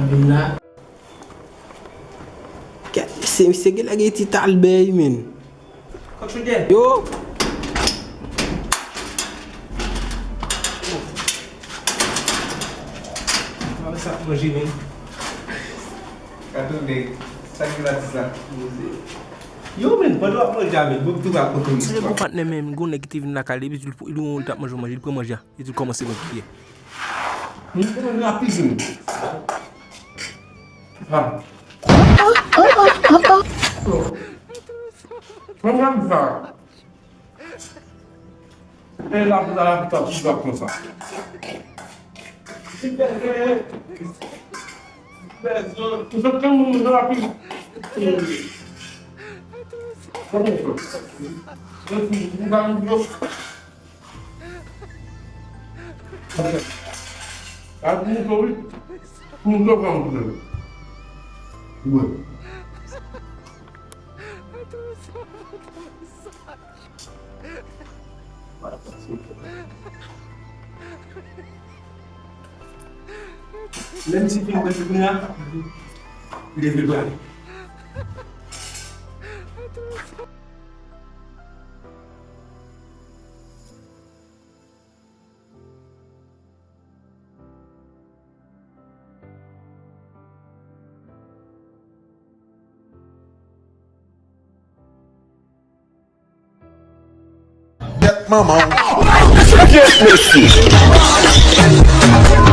بالله سجل اجيتي تاع الباي من شو جاي؟ يو هذا ساعة مجينين كاتون دي sakit lah yo men baru apa jamin bukti aku tuh c'est pour pas ne même go négative na kali bi il on tap manger il peut manger il commencer à crier ni kan ngapis ni ha Comment ça Et là, vous allez faire tout ça comme ça. Vous êtes comme une rapide. Même si tu me fais là, il est bien. Get mama. Get Messi.